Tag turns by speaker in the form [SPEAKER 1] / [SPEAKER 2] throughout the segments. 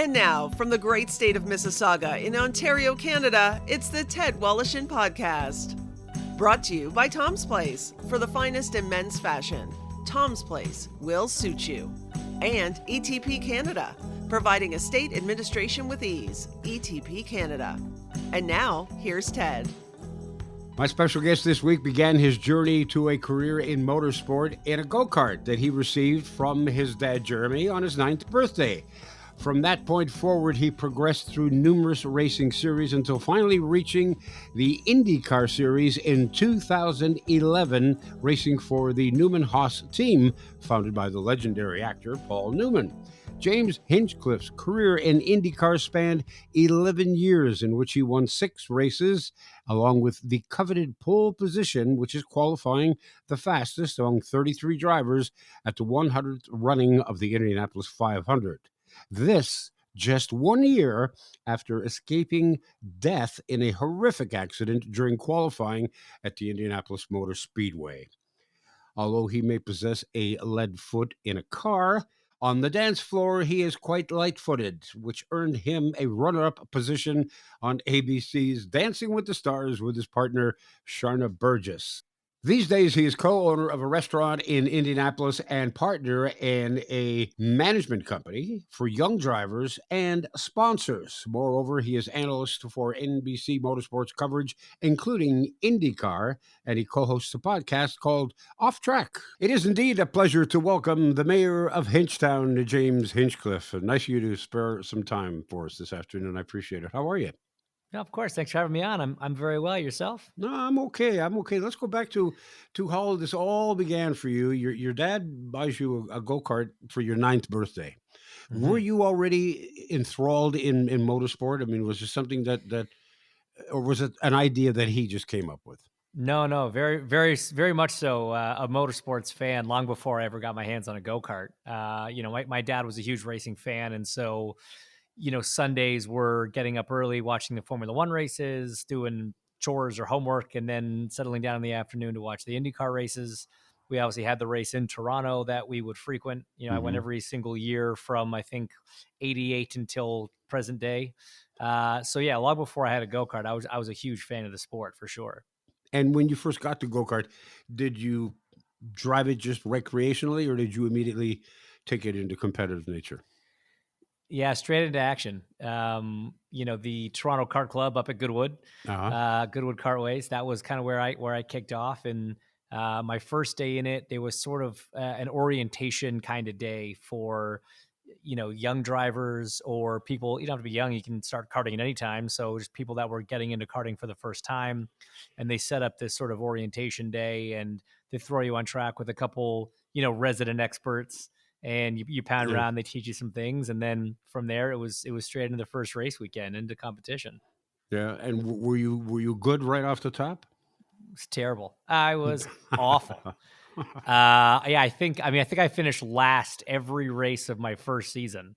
[SPEAKER 1] And now, from the great state of Mississauga in Ontario, Canada, it's the Ted Wallachin Podcast. Brought to you by Tom's Place. For the finest in men's fashion, Tom's Place will suit you. And ETP Canada, providing estate administration with ease. ETP Canada. And now, here's Ted.
[SPEAKER 2] My special guest this week began his journey to a career in motorsport in a go-kart that he received from his dad, Jeremy, on his 9th birthday. From that point forward, he progressed through numerous racing series until finally reaching the Indy Car series in 2011, racing for the Newman-Haas team, founded by the legendary actor Paul Newman. James Hinchcliffe's career in Indy Car spanned 11 years, in which he won 6 races, along with the coveted pole position, which is qualifying the fastest among 33 drivers at the 100th running of the Indianapolis 500. This just 1 year after escaping death in a horrific accident during qualifying at the Indianapolis Motor Speedway. Although he may possess a lead foot in a car, on the dance floor he is quite light-footed, which earned him a runner-up position on ABC's Dancing with the Stars with his partner Sharna Burgess. These days, he is co-owner of a restaurant in Indianapolis and partner in a management company for young drivers and sponsors. Moreover, he is analyst for NBC Motorsports coverage, including Indy Car, and he co-hosts a podcast called Off Track. It is indeed a pleasure to welcome the mayor of Hinchtown, James Hinchcliffe. Nice of you to spare some time for us this afternoon. I appreciate it. How are you?
[SPEAKER 3] No, of course. Thanks for having me on. I'm very well. Yourself?
[SPEAKER 2] No, I'm okay. Let's go back to how this all began for you. Your dad buys you a go-kart for your 9th birthday.
[SPEAKER 3] Mm-hmm.
[SPEAKER 2] Were you already enthralled in motorsport? I mean, was it something that or was it an idea that he just came up with?
[SPEAKER 3] No, very, very, very much so. A motorsports fan long before I ever got my hands on a go-kart. My dad was a huge racing fan, and so Sundays were getting up early, watching the Formula One races, doing chores or homework, and then settling down in the afternoon to watch the Indy Car races. We obviously had the race in Toronto that we would frequent. I went every single year from, I think, 88 until present day. Long before I had a go-kart, I was a huge fan of the sport for sure.
[SPEAKER 2] And when you first got the go-kart, did you drive it just recreationally, or did you immediately take it into competitive nature?
[SPEAKER 3] Yeah, straight into action. The Toronto Kart Club up at Goodwood, Goodwood Kartways. That was kind of where I kicked off. And my first day in it, there was sort of an orientation kind of day for, young drivers or people. You don't have to be young; you can start karting at any time. So just people that were getting into karting for the first time, and they set up this sort of orientation day, and they throw you on track with a couple, resident experts. And you pound around, they teach you some things. And then from there, it was straight into the first race weekend, into competition.
[SPEAKER 2] Yeah. And were you good right off the top?
[SPEAKER 3] It was terrible. I was awful. I think I finished last every race of my first season.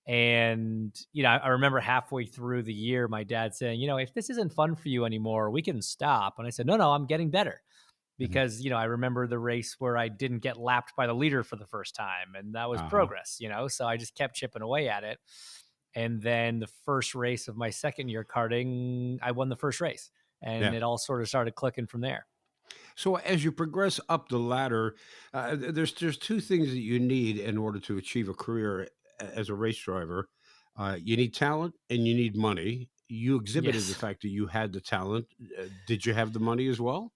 [SPEAKER 3] And, I remember halfway through the year, my dad saying, if this isn't fun for you anymore, we can stop. And I said, no, I'm getting better. Because, I remember the race where I didn't get lapped by the leader for the first time, and that was progress, so I just kept chipping away at it. And then the first race of my second year karting, I won the first race, and it all sort of started clicking from there.
[SPEAKER 2] So as you progress up the ladder, there's 2 things that you need in order to achieve a career as a race driver. You need talent and you need money. You exhibited the fact that you had the talent. Did you have the money as well?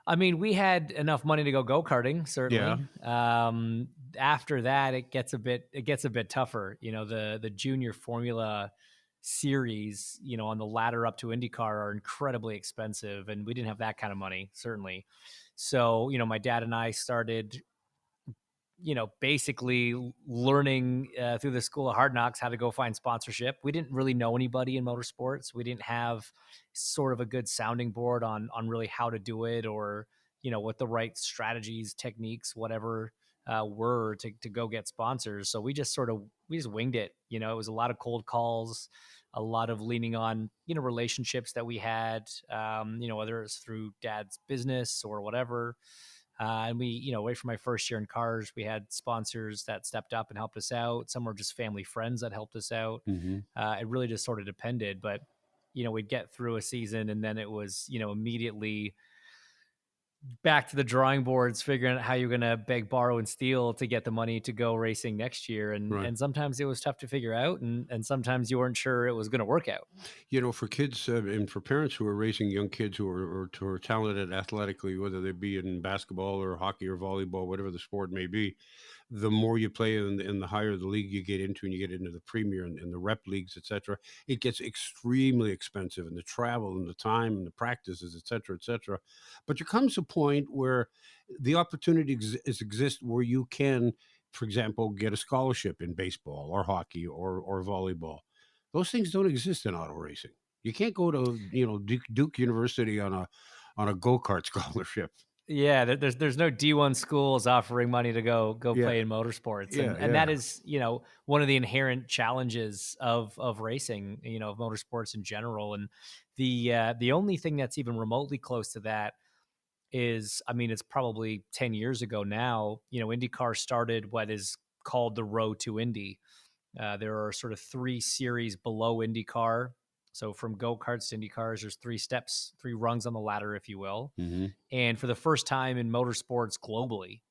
[SPEAKER 3] I mean, we had enough money to go go-karting, certainly. Yeah. After that, it gets a bit tougher. The junior Formula series, on the ladder up to IndyCar are incredibly expensive, and we didn't have that kind of money, certainly. So, my dad and I started, basically learning through the School of Hard Knocks how to go find sponsorship. We didn't really know anybody in motorsports. We didn't have sort of a good sounding board on really how to do it, or, what the right strategies, techniques, whatever were to go get sponsors. So we just winged it. It was a lot of cold calls, a lot of leaning on, relationships that we had, whether it's through dad's business or whatever. And we, right from my first year in cars, we had sponsors that stepped up and helped us out. Some were just family friends that helped us out.
[SPEAKER 2] Mm-hmm.
[SPEAKER 3] It really just sort of depended, but we'd get through a season and then it was, immediately back to the drawing boards, figuring out how you're going to beg, borrow, and steal to get the money to go racing next year.
[SPEAKER 2] Right.
[SPEAKER 3] And sometimes it was tough to figure out, and sometimes you weren't sure it was going to work out.
[SPEAKER 2] For kids and for parents who are raising young kids who are talented athletically, whether they be in basketball or hockey or volleyball, whatever the sport may be, the more you play and the higher the league you get into, and you get into the premier and the rep leagues, etc., it gets extremely expensive, and the travel and the time and the practices, etc. But there comes a point where the opportunity exists where you can, for example, get a scholarship in baseball or hockey or volleyball. Those things don't exist in auto racing. You can't go to Duke University on a go-kart scholarship.
[SPEAKER 3] Yeah, there's no D1 schools offering money to go
[SPEAKER 2] Yeah.
[SPEAKER 3] play in motorsports, and
[SPEAKER 2] Yeah.
[SPEAKER 3] that is one of the inherent challenges of racing, of motorsports in general. And the only thing that's even remotely close to that is, I mean, it's probably 10 years ago now. Indy Car started what is called the Road to Indy. There are sort of 3 series below IndyCar. So from go-karts to Indy cars, there's 3 steps, 3 rungs on the ladder, if you will.
[SPEAKER 2] Mm-hmm.
[SPEAKER 3] And for the first time in motorsports globally,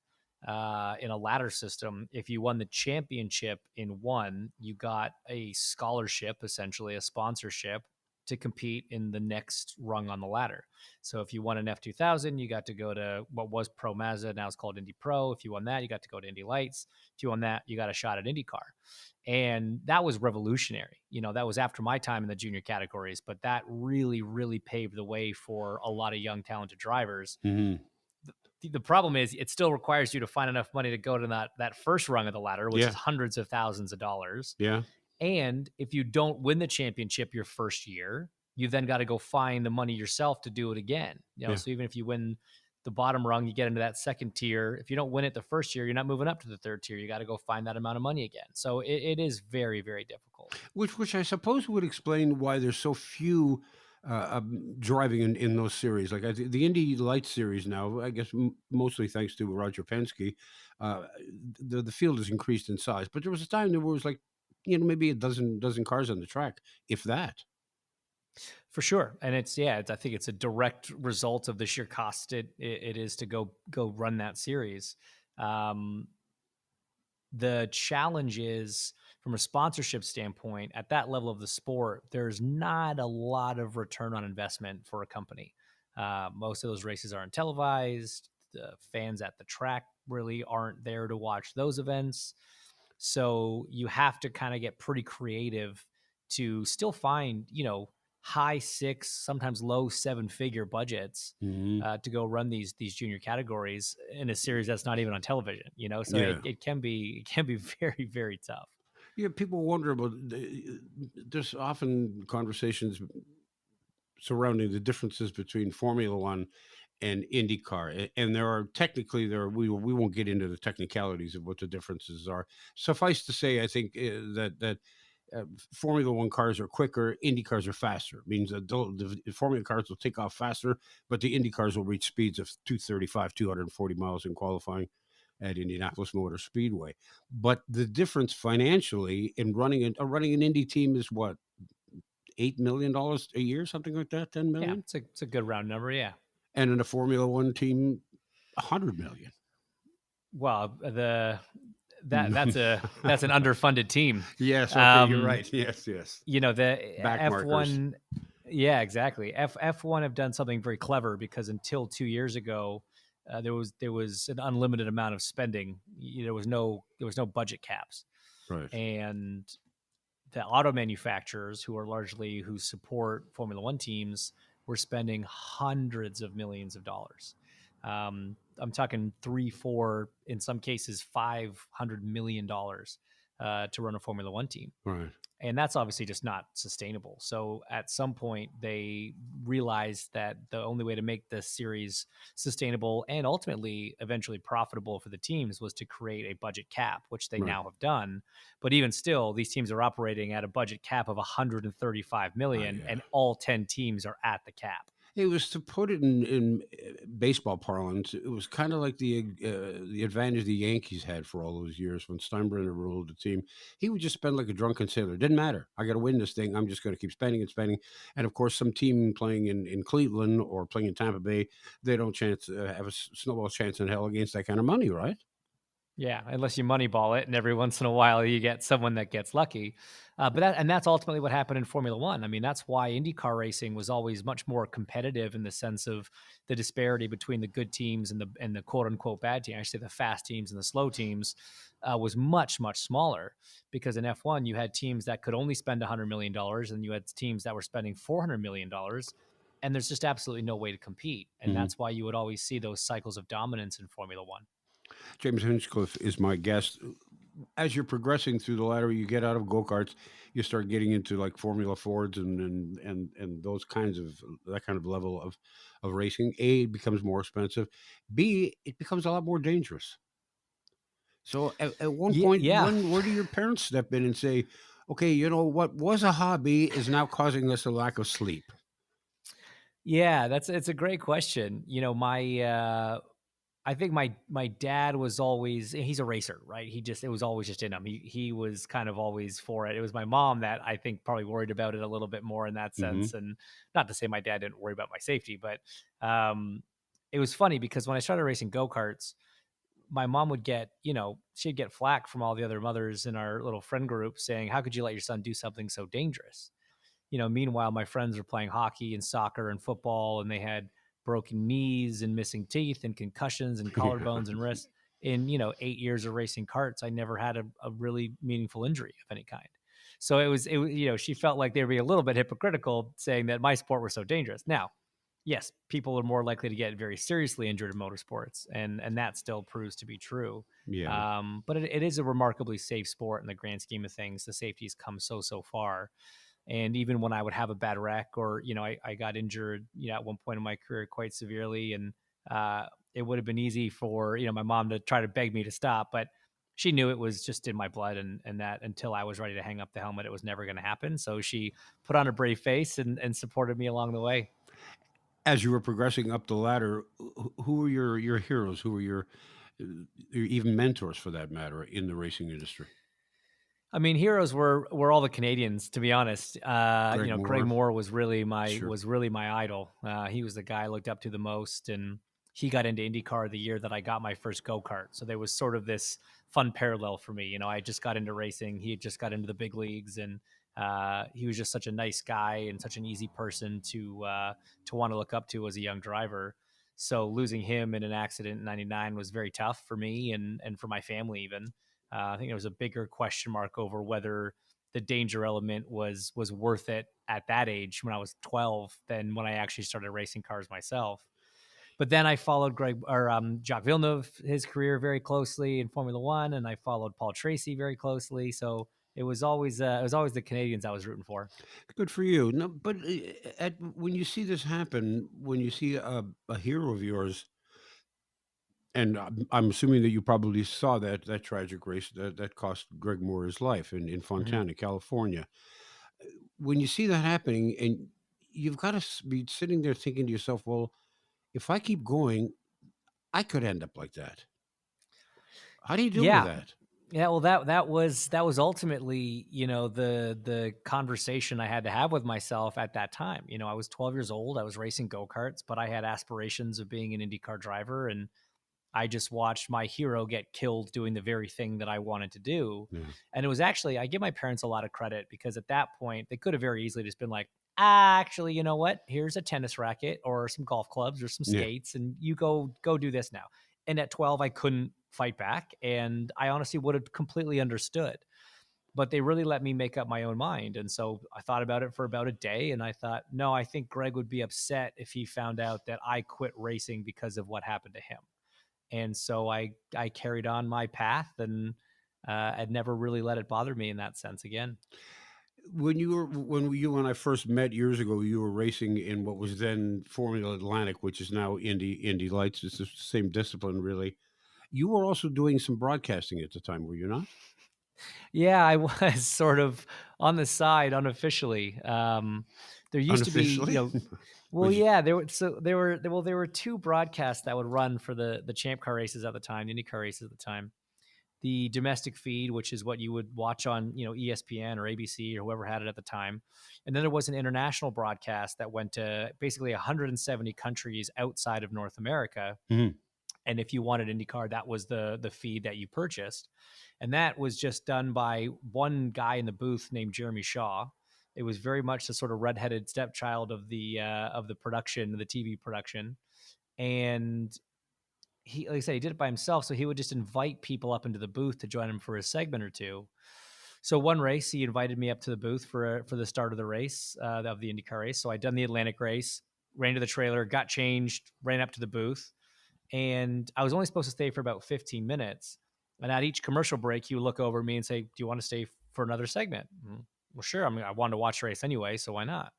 [SPEAKER 3] in a ladder system, if you won the championship in one, you got a scholarship, essentially a sponsorship, to compete in the next rung on the ladder. So if you won an F2000, you got to go to what was Pro Mazda, now it's called Indy Pro. If you won that, you got to go to Indy Lights. If you won that, you got a shot at IndyCar. And that was revolutionary. That was after my time in the junior categories, but that really, really paved the way for a lot of young, talented drivers.
[SPEAKER 2] Mm-hmm.
[SPEAKER 3] The problem is it still requires you to find enough money to go to that first rung of the ladder, which is hundreds of thousands of dollars.
[SPEAKER 2] Yeah.
[SPEAKER 3] And if you don't win the championship your first year, you then got to go find the money yourself to do it again. So even if you win the bottom rung, you get into that second tier. If you don't win it the first year, you're not moving up to the third tier. You got to go find that amount of money again. So it is very, very difficult.
[SPEAKER 2] Which I suppose would explain why there's so few driving in those series. Like the Indy Lights series now, I guess mostly thanks to Roger Penske, the field has increased in size. But there was a time there was like, maybe a dozen cars on the track, if that.
[SPEAKER 3] For sure. And I think it's a direct result of the sheer cost it is to go run that series. The challenge is, from a sponsorship standpoint, at that level of the sport, there's not a lot of return on investment for a company. Most of those races aren't televised. The fans at the track really aren't there to watch those events. So you have to kind of get pretty creative to still find, high 6, sometimes low 7-figure budgets to go run these junior categories in a series that's not even on television. So it can be very, very tough.
[SPEAKER 2] Yeah, people wonder about. There's often conversations surrounding the differences between Formula One and IndyCar, and we won't get into the technicalities of what the differences are. Suffice to say, I think that Formula One cars are quicker, Indy cars are faster. It means that the Formula cars will take off faster, but the Indy cars will reach speeds of 235, 240 miles in qualifying at Indianapolis Motor Speedway. But the difference financially in running an Indy team is what, $8 million a year, something like that, 10 million.
[SPEAKER 3] Yeah, it's a good round number, yeah.
[SPEAKER 2] And in a Formula One team, 100 million.
[SPEAKER 3] Well, that's an underfunded team.
[SPEAKER 2] Yes, okay, you're right. Yes.
[SPEAKER 3] The
[SPEAKER 2] Back
[SPEAKER 3] F1.
[SPEAKER 2] markers.
[SPEAKER 3] Yeah, exactly. F1 have done something very clever, because until 2 years ago, there was an unlimited amount of spending. There was no budget caps.
[SPEAKER 2] Right.
[SPEAKER 3] And the auto manufacturers, who support Formula One teams, were spending hundreds of millions of dollars. I'm talking 3, 4, in some cases $500 million to run a Formula One team.
[SPEAKER 2] Right.
[SPEAKER 3] And that's obviously just not sustainable. So at some point, they realized that the only way to make this series sustainable and ultimately eventually profitable for the teams was to create a budget cap, which they now have done. But even still, these teams are operating at a budget cap of $135 million, and all 10 teams are at the cap.
[SPEAKER 2] It was, to put it in baseball parlance, it was kind of like the advantage the Yankees had for all those years when Steinbrenner ruled the team. He would just spend like a drunken sailor. Didn't matter. I got to win this thing. I'm just going to keep spending and spending. And of course, some team playing in Cleveland or playing in Tampa Bay, they don't chance have a snowball chance in hell against that kind of money, right?
[SPEAKER 3] Yeah, unless you moneyball it, and every once in a while you get someone that gets lucky. But that's ultimately what happened in Formula One. I mean, that's why Indy car racing was always much more competitive in the sense of the disparity between the good teams and the quote unquote bad team. Actually, the fast teams and the slow teams was much smaller because in F1 you had teams that could only spend $100 million, and you had teams that were spending $400 million, and there's just absolutely no way to compete. And
[SPEAKER 2] Mm-hmm.
[SPEAKER 3] that's why you would always see those cycles of dominance in Formula One.
[SPEAKER 2] James Hinchcliffe is my guest. As you're progressing through the ladder, you get out of go karts, you start getting into like Formula Fords and those kinds of that kind of level of racing. A, it becomes more expensive. B, it becomes a lot more dangerous. So at one point,
[SPEAKER 3] Yeah.
[SPEAKER 2] where do your parents step in and say, "Okay, you know what was a hobby is now causing us a lack of sleep"?
[SPEAKER 3] Yeah, it's a great question. You know, I think my dad was always, he's a racer, right? It was always just in him. He was kind of always for it. It was my mom that I think probably worried about it a little bit more in that
[SPEAKER 2] Mm-hmm.
[SPEAKER 3] sense. And not to say my dad didn't worry about my safety, but um it was funny because when I started racing go-karts, my mom would she'd get flack from all the other mothers in our little friend group saying, "How could you let your son do something so dangerous?" Meanwhile, my friends were playing hockey and soccer and football, and they had broken knees and missing teeth and concussions and
[SPEAKER 2] Yeah.
[SPEAKER 3] collarbones and wrists. In 8 years of racing carts, I never had a really meaningful injury of any kind. So she felt like they were being a little bit hypocritical saying that my sport was so dangerous. Now, yes, people are more likely to get very seriously injured in motorsports, and that still proves to be true.
[SPEAKER 2] Yeah.
[SPEAKER 3] But it is a remarkably safe sport in the grand scheme of things. The safety's come so far. And even when I would have a bad wreck or, I got injured, at one point in my career quite severely, and it would have been easy for, my mom to try to beg me to stop, but she knew it was just in my blood, and that until I was ready to hang up the helmet, it was never going to happen. So she put on a brave face and supported me along the way.
[SPEAKER 2] As you were progressing up the ladder, who were your heroes? Who were uh, your even mentors, for that matter, in the racing industry?
[SPEAKER 3] I mean, heroes were all the Canadians, to be honest.
[SPEAKER 2] Greg
[SPEAKER 3] Greg
[SPEAKER 2] Moore,
[SPEAKER 3] Moore was really my
[SPEAKER 2] sure.
[SPEAKER 3] idol. He was the guy I looked up to the most, and he got into Indy Car the year that I got my first go kart. So there was sort of this fun parallel for me. I just got into racing. He had just got into the big leagues, and he was just such a nice guy and such an easy person to want to look up to as a young driver. So losing him in an accident in '99 was very tough for me and for my family even. I think there was a bigger question mark over whether the danger element was worth it at that age when I was 12 than when I actually started racing cars myself. But then I followed Jacques Villeneuve, his career very closely in Formula One, and I followed Paul Tracy very closely. So it was always the Canadians I was rooting for.
[SPEAKER 2] Good for you. No, but when you see this happen, when you see a hero of yours, and I'm assuming that you probably saw that tragic race that cost Greg Moore his life in
[SPEAKER 3] Mhm.
[SPEAKER 2] Fontana, California. When you see that happening, and you've got to be sitting there thinking to yourself, well, if I keep going, I could end up like that. How do you deal with
[SPEAKER 3] Yeah.
[SPEAKER 2] that?
[SPEAKER 3] Yeah, well, that was ultimately, the conversation I had to have with myself at that time. I was 12 years old. I was racing go-karts, but I had aspirations of being an IndyCar driver, and I just watched my hero get killed doing the very thing that I wanted to do.
[SPEAKER 2] Yeah.
[SPEAKER 3] And it was actually, I give my parents a lot of credit because at that point, they could have very easily just been like, actually, you know what? Here's a tennis racket or some golf clubs or some
[SPEAKER 2] Yeah.
[SPEAKER 3] skates, and you go do this now. And at 12, I couldn't fight back. And I honestly would have completely understood. But they really let me make up my own mind. And so I thought about it for about a day. And I thought, no, I think Greg would be upset if he found out that I quit racing because of what happened to him. And so I carried on my path and I'd never really let it bother me in that sense again.
[SPEAKER 2] When you and I first met years ago, you were racing in what was then Formula Atlantic, which is now Indy Lights. It's the same discipline, really. You were also doing some broadcasting at the time, were you not?
[SPEAKER 3] Yeah, I was sort of on the side unofficially. there used to be,
[SPEAKER 2] Unofficially?
[SPEAKER 3] well, yeah, there were two broadcasts that would run for the Champ Car races at the time, the Indy Car races at the time. The domestic feed, which is what you would watch on, ESPN or ABC or whoever had it at the time. And then there was an international broadcast that went to basically 170 countries outside of North America.
[SPEAKER 2] Mhm.
[SPEAKER 3] And if you wanted IndyCar, that was the feed that you purchased. And that was just done by one guy in the booth named Jeremy Shaw. It was very much the sort of redheaded stepchild of the production, the TV production. And he, like I said, he did it by himself. So he would just invite people up into the booth to join him for a segment or two. So one race, he invited me up to the booth for the start of the race, of the IndyCar race. So I'd done the Atlantic race, ran to the trailer, got changed, ran up to the booth, and I was only supposed to stay for about 15 minutes. And at each commercial break, he would look over at me and say, "Do you want to stay for another segment?" Well, sure. I wanted to watch the race anyway, so why not?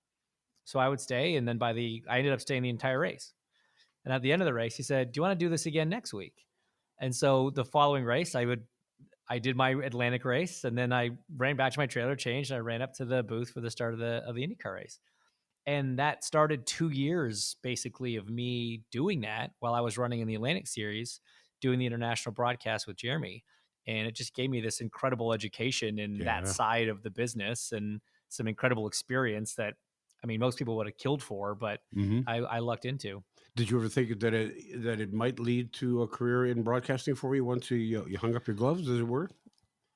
[SPEAKER 3] So I would stay, and then I ended up staying the entire race. And at the end of the race, he said, "Do you want to do this again next week?" And so the following race, I did my Atlantic race, and then I ran back to my trailer, changed, and I ran up to the booth for the start of the IndyCar race. And that started 2 years basically of me doing that while I was running in the Atlantic series, doing the international broadcast with Jeremy. And it just gave me this incredible education in that
[SPEAKER 2] Yeah.
[SPEAKER 3] side of the business and some incredible experience that, I mean, most people would have killed for, but
[SPEAKER 2] Mhm.
[SPEAKER 3] I lucked into.
[SPEAKER 2] Did you ever think that it might lead to a career in broadcasting for you once you hung up your gloves, as it were?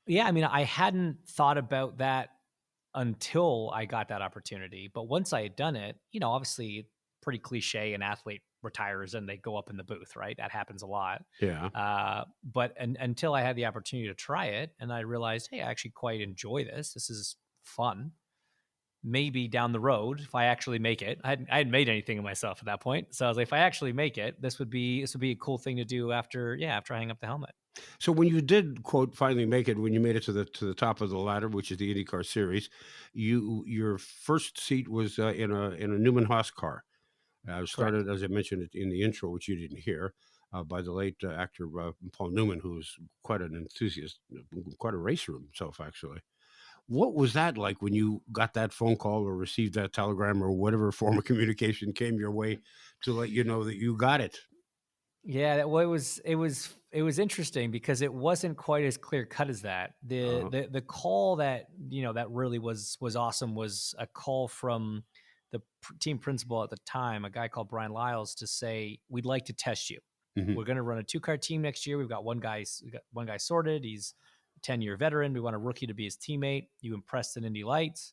[SPEAKER 3] Yeah, I mean, I hadn't thought about that until I got that opportunity. But once I had done it, obviously pretty cliche, an athlete retires and they go up in the booth, right? That happens a lot.
[SPEAKER 2] Yeah.
[SPEAKER 3] Until I had the opportunity to try it and I realized, hey, I actually quite enjoy this. This is fun. Maybe down the road, if I actually make it, I hadn't made anything of myself at that point. So I was like, if I actually make it, this would be a cool thing to do after I hang up the helmet.
[SPEAKER 2] So when you did, quote, finally make it, when you made it to the top of the ladder, which is the IndyCar series, your first seat was in a Newman Haas car.
[SPEAKER 3] Correct.
[SPEAKER 2] Started, as I mentioned in the intro, which you didn't hear, by the late actor Paul Newman, who was quite an enthusiast, quite a racer himself, actually. What was that like when you got that phone call or received that telegram or whatever form of communication came your way to let you know that you got it?
[SPEAKER 3] Yeah, well, it was interesting because it wasn't quite as clear cut as that. The
[SPEAKER 2] Uh,
[SPEAKER 3] the the call that that really was awesome was a call from the team principal at the time, a guy called Brian Lyles, to say we'd like to test you.
[SPEAKER 2] mhm.
[SPEAKER 3] We're going to run a 2-car team next year. We got one guy sorted. He's a 10-year veteran. We want a rookie to be his teammate. You impressed in Indy Lights.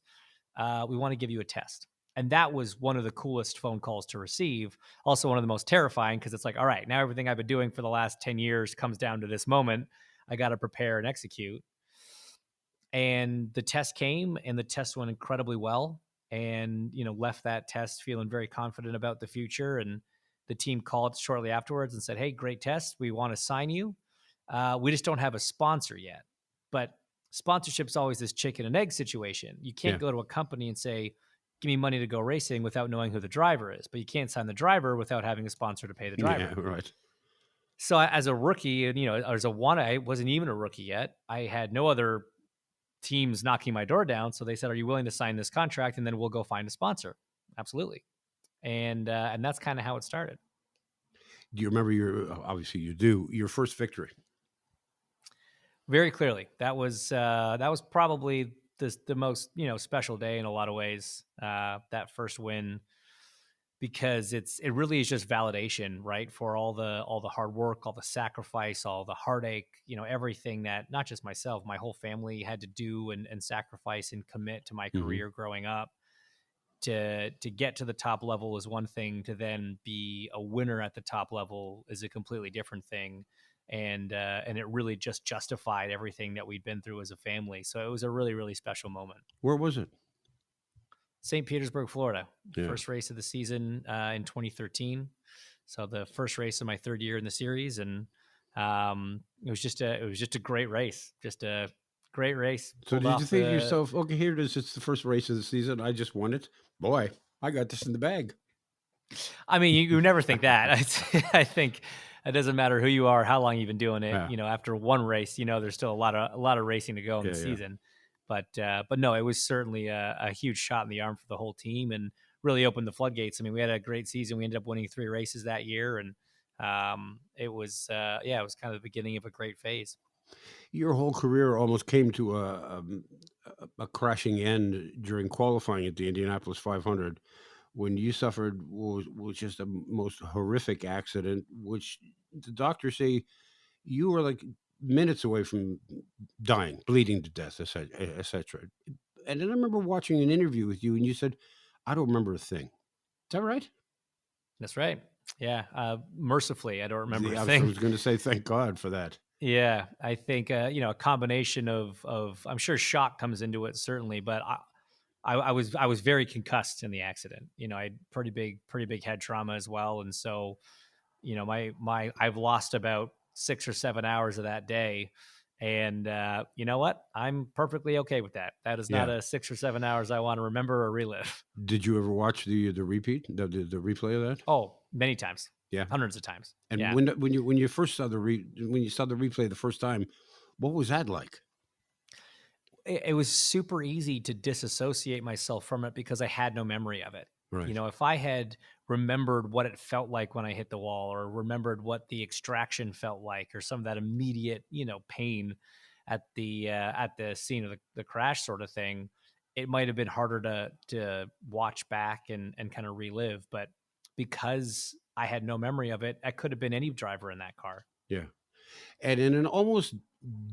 [SPEAKER 3] We want to give you a test. And that was one of the coolest phone calls to receive. Also, one of the most terrifying because it's like, all right, now everything I've been doing for the last 10 years comes down to this moment. I got to prepare and execute. And the test came and the test went incredibly well. And, left that test feeling very confident about the future. And the team called shortly afterwards and said, hey, great test. We want to sign you. We just don't have a sponsor yet. But sponsorship's always this chicken and egg situation. You can't
[SPEAKER 2] Yeah.
[SPEAKER 3] go to a company and say, give me money to go racing without knowing who the driver is, but you can't sign the driver without having a sponsor to pay the driver.
[SPEAKER 2] Yeah. Right.
[SPEAKER 3] So as a rookie, and I wasn't even a rookie yet. I had no other teams knocking my door down. So they said, are you willing to sign this contract? And then we'll go find a sponsor. Absolutely. And that's kind of how it started.
[SPEAKER 2] Do you remember obviously you do, your first victory?
[SPEAKER 3] Very clearly. That was probably the most, special day in a lot of ways. That first win, because it really is just validation, right? For all the hard work, all the sacrifice, all the heartache, everything that not just myself, my whole family had to do and sacrifice and commit to my career growing up. To get to the top level is one thing. To then be a winner at the top level is a completely different thing. And it really just justified everything that we'd been through as a family. So it was a really, really special moment.
[SPEAKER 2] Where was it?
[SPEAKER 3] St. Petersburg, Florida.
[SPEAKER 2] Yeah.
[SPEAKER 3] First race of the season in 2013. So the first race of my third year in the series, and it was just a great race. Just a great race.
[SPEAKER 2] So
[SPEAKER 3] Pulled
[SPEAKER 2] did you
[SPEAKER 3] off
[SPEAKER 2] think to yourself, okay, here it is, it's the first race of the season, I just won it? Boy, I got this in the bag.
[SPEAKER 3] I mean, you never think that. I think it doesn't matter who you are, how long you've been doing it.
[SPEAKER 2] Yeah.
[SPEAKER 3] After one race, there's still a lot of racing to go in the season. But no, it was certainly a huge shot in the arm for the whole team. And really opened the floodgates. I mean, we had a great season. We ended up winning 3 races that year, and it was it was kind of the beginning of a great phase.
[SPEAKER 2] Your whole career almost came to a crashing end during qualifying at the Indianapolis 500 when you suffered was just the most horrific accident, which the doctors say you were like minutes away from dying, bleeding to death, etc., etc. And then I remember watching an interview with you, and you said, "I don't remember a thing." Is that right?
[SPEAKER 3] That's right. Yeah. Mercifully, I don't remember a
[SPEAKER 2] I
[SPEAKER 3] thing.
[SPEAKER 2] was going to say, thank God for that.
[SPEAKER 3] Yeah, I think a combination of I'm sure shock comes into it certainly, but I was very concussed in the accident. I had pretty big head trauma as well, and so my I've lost about 6 or 7 hours of that day, and you know what? I'm perfectly okay with that. That is not
[SPEAKER 2] Yeah.
[SPEAKER 3] a 6 or 7 hours I want to remember or relive.
[SPEAKER 2] Did you ever watch the repeat, the replay of that?
[SPEAKER 3] Oh, many times,
[SPEAKER 2] Yeah.
[SPEAKER 3] hundreds of times.
[SPEAKER 2] And
[SPEAKER 3] Yeah.
[SPEAKER 2] when you first saw when you saw the replay the first time, what was that like?
[SPEAKER 3] It was super easy to disassociate myself from it because I had no memory of it.
[SPEAKER 2] Right.
[SPEAKER 3] If I had remembered what it felt like when I hit the wall, or remembered what the extraction felt like, or some of that immediate, pain at the scene of the crash sort of thing, it might have been harder to watch back and kind of relive. But because I had no memory of it, I could have been any driver in that car.
[SPEAKER 2] Yeah. And in an almost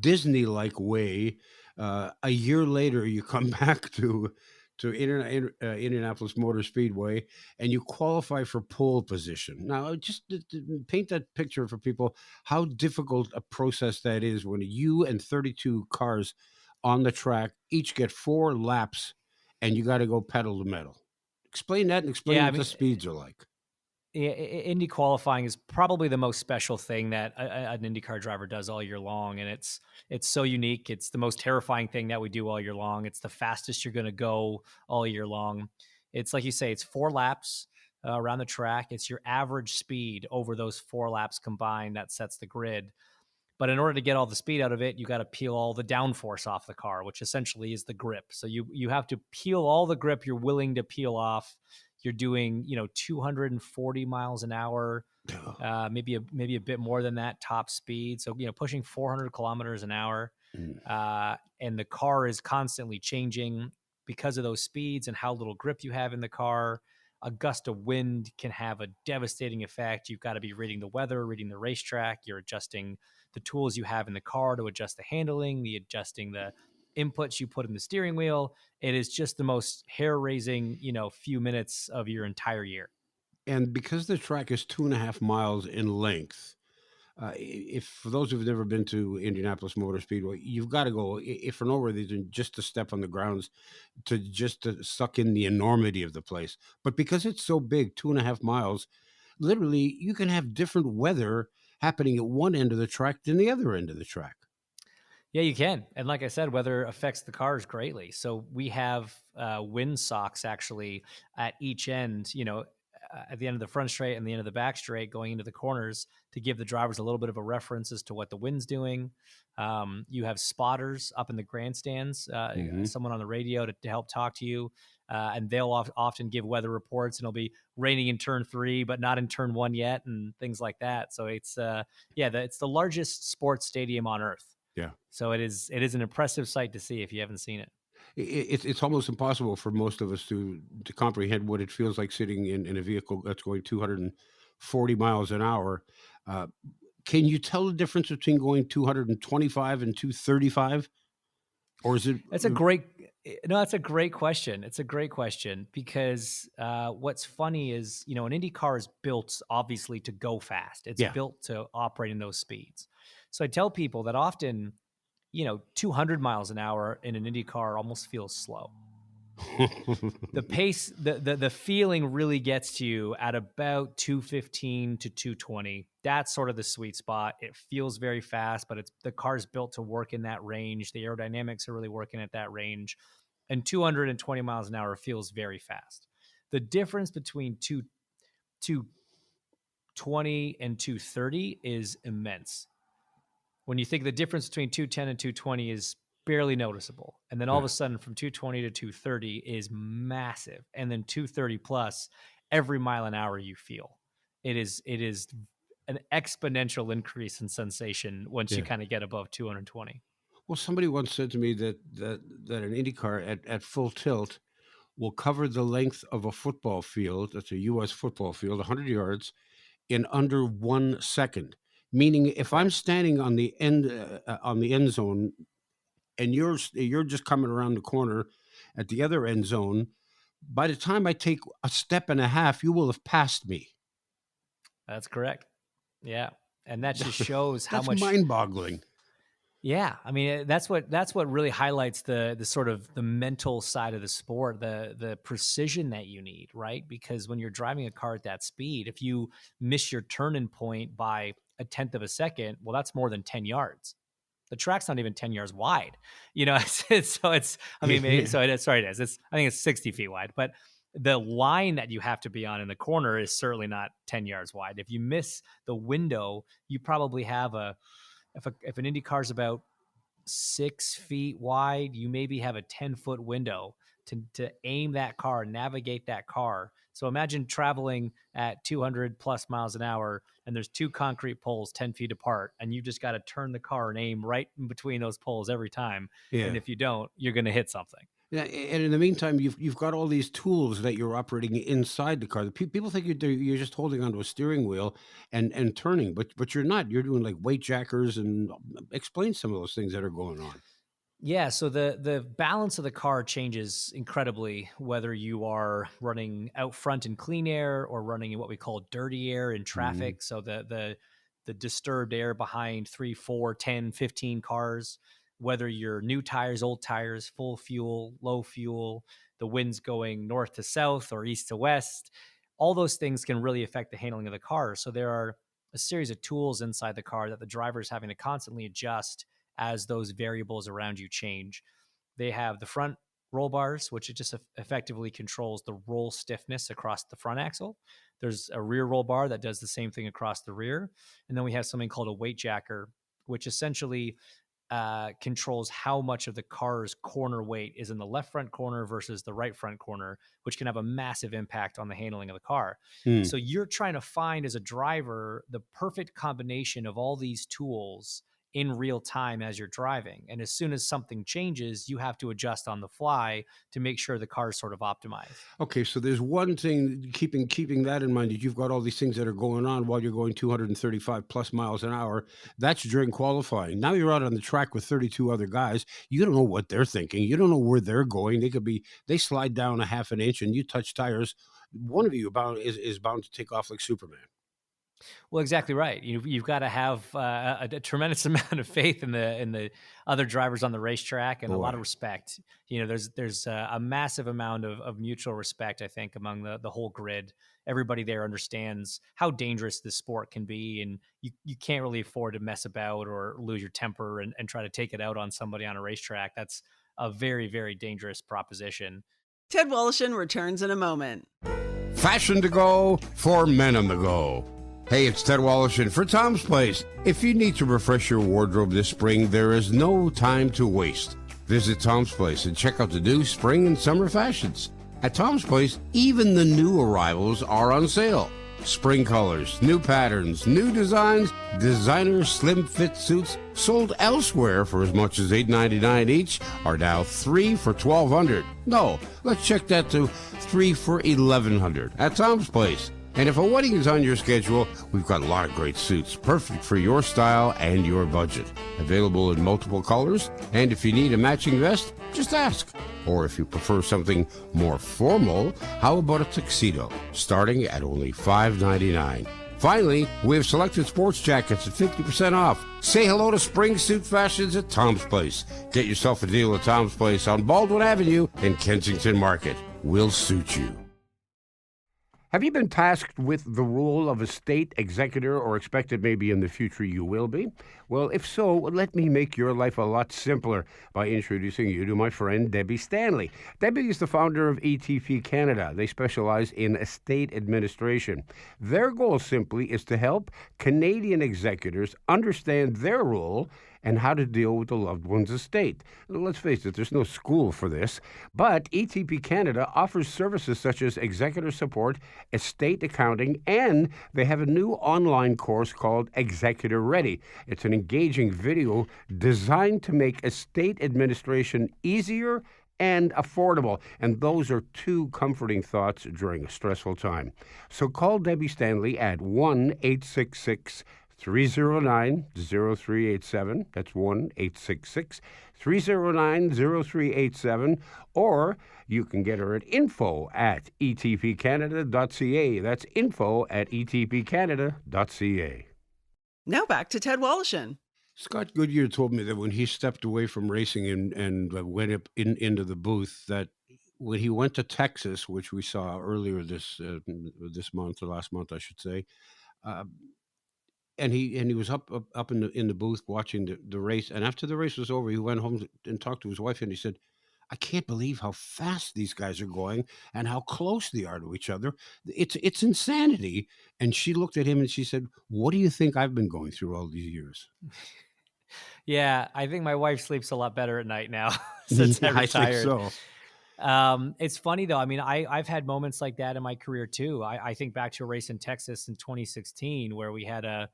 [SPEAKER 2] Disney-like way, a year later, you come back to Indianapolis Motor Speedway, and you qualify for pole position. Now, just to paint that picture for people, how difficult a process that is when you and 32 cars on the track each get 4 laps, and you got to go pedal to metal. Explain that and explain
[SPEAKER 3] Yeah, I
[SPEAKER 2] what the
[SPEAKER 3] mean,
[SPEAKER 2] speeds are like.
[SPEAKER 3] Indy qualifying is probably the most special thing that an IndyCar driver does all year long, and it's so unique. It's the most terrifying thing that we do all year long. It's the fastest you're going to go all year long. It's like you say, it's 4 laps around the track. It's your average speed over those 4 laps combined that sets the grid. But in order to get all the speed out of it, you got to peel all the downforce off the car, which essentially is the grip. So you have to peel all the grip you're willing to peel off. You're doing 240 miles an hour, maybe a bit more than that top speed. So pushing 400 kilometers an hour,
[SPEAKER 2] Mm.
[SPEAKER 3] and the car is constantly changing because of those speeds and how little grip you have in the car. A gust of wind can have a devastating effect. You've got to be reading the weather, reading the racetrack. You're adjusting the tools you have in the car to adjust the handling, adjusting the inputs you put in the steering wheel. It is just the most hair-raising, few minutes of your entire year.
[SPEAKER 2] And because the track is 2.5 miles in length, if for those who've never been to Indianapolis Motor Speedway, you've got to go, if for no other reason, just to step on the grounds, to suck in the enormity of the place. But because it's so big, 2.5 miles, literally, you can have different weather happening at one end of the track than the other end of the track.
[SPEAKER 3] Yeah, you can. And like I said, weather affects the cars greatly. So we have wind socks actually at each end, at the end of the front straight and the end of the back straight going into the corners to give the drivers a little bit of a reference as to what the wind's doing. You have spotters up in the grandstands,
[SPEAKER 2] Hmm.
[SPEAKER 3] someone on the radio to help talk to you. And they'll often give weather reports, and it'll be raining in turn 3, but not in turn 1 yet, and things like that. So it's it's the largest sports stadium on earth.
[SPEAKER 2] Yeah.
[SPEAKER 3] So it is an impressive sight to see if you haven't seen it.
[SPEAKER 2] It's almost impossible for most of us to comprehend what it feels like sitting in a vehicle that's going 240 miles an hour. Uh, can you tell the difference between going 225 and 235? Or is it
[SPEAKER 3] That's a great no, that's a great question. It's a great question because what's funny is, an Indy car is built obviously to go fast. It's
[SPEAKER 2] yeah.
[SPEAKER 3] built to operate in those speeds. So I tell people that often, 200 miles an hour in an Indy car almost feels slow. The pace, the feeling really gets to you at about 215 to 220. That's sort of the sweet spot. It feels very fast, but the car's built to work in that range. The aerodynamics are really working at that range. And 220 miles an hour feels very fast. The difference between 220 and 230 is immense. When you think the difference between 210 and 220 is barely noticeable. And then all of a sudden from 220 to 230 is massive. And then 230 plus, every mile an hour you feel. It is an exponential increase in sensation once you kind of get above 220.
[SPEAKER 2] Well, somebody once said to me that an Indy car at full tilt will cover the length of a football field, that's a U.S. football field, 100 yards, in under 1 second. Meaning, if I'm standing on the end zone, and you're just coming around the corner at the other end zone, by the time I take a step and a half, you will have passed me.
[SPEAKER 3] That's correct. Yeah, and that just shows how much.
[SPEAKER 2] That's mind-boggling.
[SPEAKER 3] Yeah, I mean that's what really highlights the sort of the mental side of the sport, the precision that you need, right? Because when you're driving a car at that speed, if you miss your turning point by a tenth of a second, well, that's more than 10 yards. The track's not even 10 yards wide, you know. It is. I think it's 60 feet wide, but the line that you have to be on in the corner is certainly not 10 yards wide. If you miss the window, you probably have if an Indy car is about 6 feet wide, you maybe have a 10-foot window to aim that car, navigate that car. So imagine traveling at 200 plus miles an hour, and there's 2 concrete poles 10 feet apart, and you just got to turn the car and aim right in between those poles every time. Yeah. And if you don't, you're going to hit something.
[SPEAKER 2] Yeah, and in the meantime, you've got all these tools that you're operating inside the car. People think you're just holding onto a steering wheel and turning, but you're not. You're doing like weight jackers, and explain some of those things that are going on.
[SPEAKER 3] Yeah, so the balance of the car changes incredibly whether you are running out front in clean air or running in what we call dirty air in traffic. So the disturbed air behind 3, 4, 10, 15 cars. Whether you're new tires, old tires, full fuel, low fuel, the wind's going north to south or east to west, all those things can really affect the handling of the car. So there are a series of tools inside the car that the driver is having to constantly adjust as those variables around you change. They have the front roll bars, which it just effectively controls the roll stiffness across the front axle. There's a rear roll bar that does the same thing across the rear. And then we have something called a weight jacker, which essentially controls how much of the car's corner weight is in the left front corner versus the right front corner, which can have a massive impact on the handling of the car. So you're trying to find, as a driver, the perfect combination of all these tools in real time as you're driving. And as soon as something changes, you have to adjust on the fly to make sure the car is sort of optimized.
[SPEAKER 2] Okay, so there's one thing, keeping that in mind, that you've got all these things that are going on while you're going 235 plus miles an hour. That's during qualifying. Now you're out on the track with 32 other guys. You don't know what they're thinking. You don't know where they're going. They slide down a half an inch and you touch tires. One of you is bound to take off like Superman.
[SPEAKER 3] Well, exactly right. You've got to have a tremendous amount of faith in the other drivers on the racetrack, and a lot of respect. There's a massive amount of mutual respect, I think, among the whole grid. Everybody there understands how dangerous this sport can be, and you can't really afford to mess about or lose your temper and try to take it out on somebody on a racetrack. That's a very, very dangerous proposition.
[SPEAKER 1] Ted Woloshyn returns in a moment.
[SPEAKER 2] Fashion to go for men on the go. Hey, it's Ted Woloshyn for Tom's Place. If you need to refresh your wardrobe this spring, there is no time to waste. Visit Tom's Place and check out the new spring and summer fashions. At Tom's Place, even the new arrivals are on sale. Spring colors, new patterns, new designs, designer slim fit suits sold elsewhere for as much as $8.99 each are now 3 for $1,200. No, let's check that to 3 for $1,100 at Tom's Place. And if a wedding is on your schedule, we've got a lot of great suits, perfect for your style and your budget. Available in multiple colors, and if you need a matching vest, just ask. Or if you prefer something more formal, how about a tuxedo, starting at only $5.99. Finally, we have selected sports jackets at 50% off. Say hello to spring suit fashions at Tom's Place. Get yourself a deal at Tom's Place on Baldwin Avenue in Kensington Market. We'll suit you. Have you been tasked with the role of a state executor or expected maybe in the future you will be? Well, if so, let me make your life a lot simpler by introducing you to my friend Debbie Stanley. Debbie is the founder of ETP Canada. They specialize in estate administration. Their goal simply is to help Canadian executors understand their role and how to deal with the loved one's estate. Let's face it, there's no school for this, but ETP Canada offers services such as executor support, estate accounting, and they have a new online course called Executor Ready. It's an engaging video designed to make estate administration easier and affordable. And those are two comforting thoughts during a stressful time. So call Debbie Stanley at 1-866 309-0387. That's 1-866-309-0387. Or you can get her at info@etpcanada.ca. That's info@etpcanada.ca.
[SPEAKER 1] Now back to Ted Wallachin.
[SPEAKER 2] Scott Goodyear told me that when he stepped away from racing and went up into the booth, that when he went to Texas, which we saw earlier this month or last month, I should say, and he was up in the booth watching the race. And after the race was over, he went home and talked to his wife, and he said, "I can't believe how fast these guys are going and how close they are to each other. It's insanity." And she looked at him and she said, "What do you think I've been going through all these years?"
[SPEAKER 3] Yeah, I think my wife sleeps a lot better at night now since I retired.
[SPEAKER 2] I think so.
[SPEAKER 3] It's funny though. I mean, I've had moments like that in my career too. I think back to a race in Texas in 2016 where we had a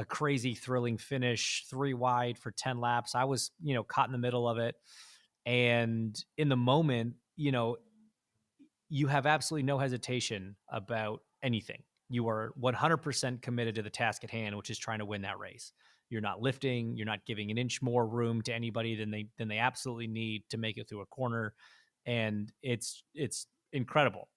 [SPEAKER 3] crazy thrilling finish, 3 wide for 10 laps. I was, caught in the middle of it. And in the moment, you have absolutely no hesitation about anything. You are 100% committed to the task at hand, which is trying to win that race. You're not lifting, you're not giving an inch more room to anybody than they absolutely need to make it through a corner. And it's incredible.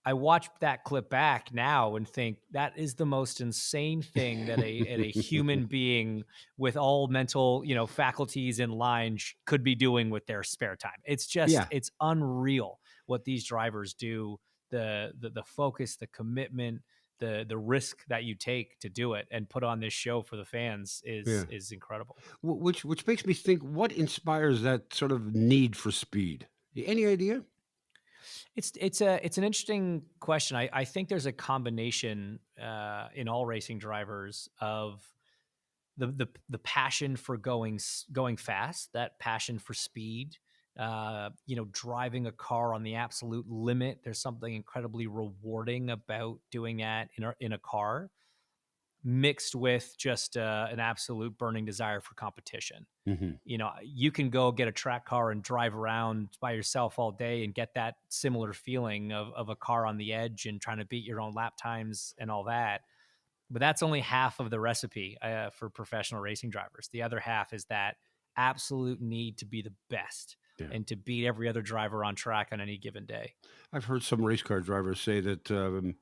[SPEAKER 3] I watch that clip back now and think that is the most insane thing that a human being with all mental, faculties in line could be doing with their spare time. It's just, It's unreal what these drivers do. The focus, the commitment, the risk that you take to do it and put on this show for the fans is incredible.
[SPEAKER 2] Which makes me think, what inspires that sort of need for speed? Any idea?
[SPEAKER 3] It's an interesting question. I think there's a combination in all racing drivers of the passion for going fast, that passion for speed, driving a car on the absolute limit. There's something incredibly rewarding about doing that in a car, mixed with just an absolute burning desire for competition.
[SPEAKER 2] Mm-hmm.
[SPEAKER 3] You can go get a track car and drive around by yourself all day and get that similar feeling of a car on the edge and trying to beat your own lap times and all that. But that's only half of the recipe for professional racing drivers. The other half is that absolute need to be the best and to beat every other driver on track on any given day.
[SPEAKER 2] I've heard some race car drivers say that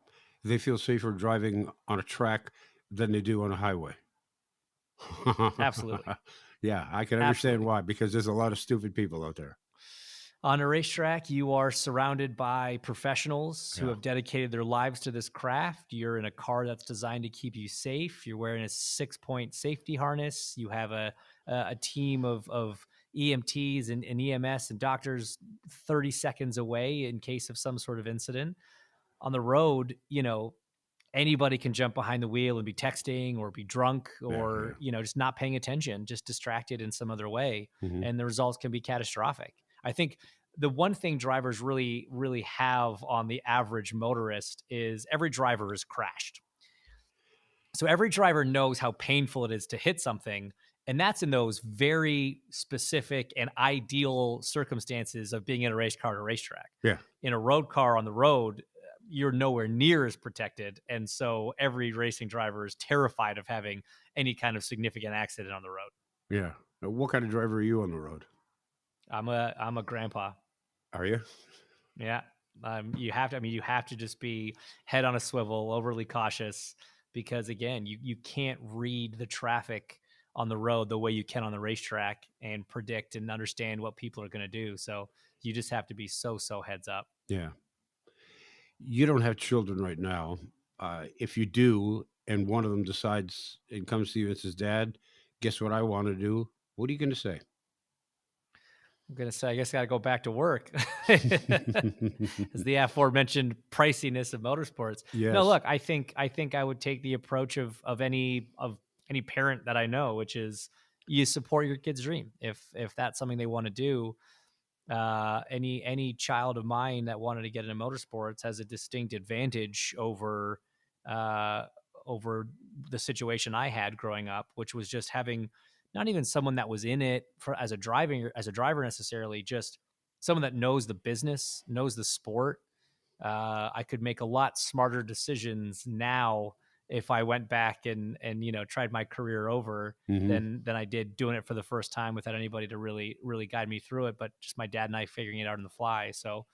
[SPEAKER 2] they feel safer driving on a track than they do on a highway.
[SPEAKER 3] Absolutely.
[SPEAKER 2] Yeah, I can understand why, because there's a lot of stupid people out there.
[SPEAKER 3] On a racetrack, you are surrounded by professionals who have dedicated their lives to this craft. You're in a car that's designed to keep you safe. You're wearing a 6-point safety harness. You have a team of EMTs and EMS and doctors 30 seconds away in case of some sort of incident. On the road, anybody can jump behind the wheel and be texting or be drunk or, just not paying attention, just distracted in some other way. Mm-hmm. And the results can be catastrophic. I think the one thing drivers really, really have on the average motorist is every driver has crashed. So every driver knows how painful it is to hit something. And that's in those very specific and ideal circumstances of being in a race car at a racetrack.
[SPEAKER 2] Yeah. In
[SPEAKER 3] a road car on the road, you're nowhere near as protected. And so every racing driver is terrified of having any kind of significant accident on the road.
[SPEAKER 2] Yeah. What kind of driver are you on the road?
[SPEAKER 3] I'm a grandpa.
[SPEAKER 2] Are you?
[SPEAKER 3] Yeah. You have to just be head on a swivel, overly cautious, because again, you can't read the traffic on the road the way you can on the racetrack and predict and understand what people are going to do. So you just have to be so heads up.
[SPEAKER 2] Yeah. You don't have children right now. If you do, and one of them decides and comes to you and says, "Dad, guess what I want to do?" What are you going to say?
[SPEAKER 3] I'm gonna say, I guess I got to go back to work. As the aforementioned priciness of motorsports. No,
[SPEAKER 2] Yes.
[SPEAKER 3] look, I think I would take the approach of any parent that I know, which is you support your kid's dream. If that's something they want to do, any child of mine that wanted to get into motorsports has a distinct advantage uh, over the situation I had growing up, which was just having not even someone that was in it for as a driver necessarily, just someone that knows the business, knows the sport. I could make a lot smarter decisions now if I went back and tried my career over
[SPEAKER 2] Hmm.
[SPEAKER 3] than I did doing it for the first time without anybody to really guide me through it, but just my dad and I figuring it out on the fly. So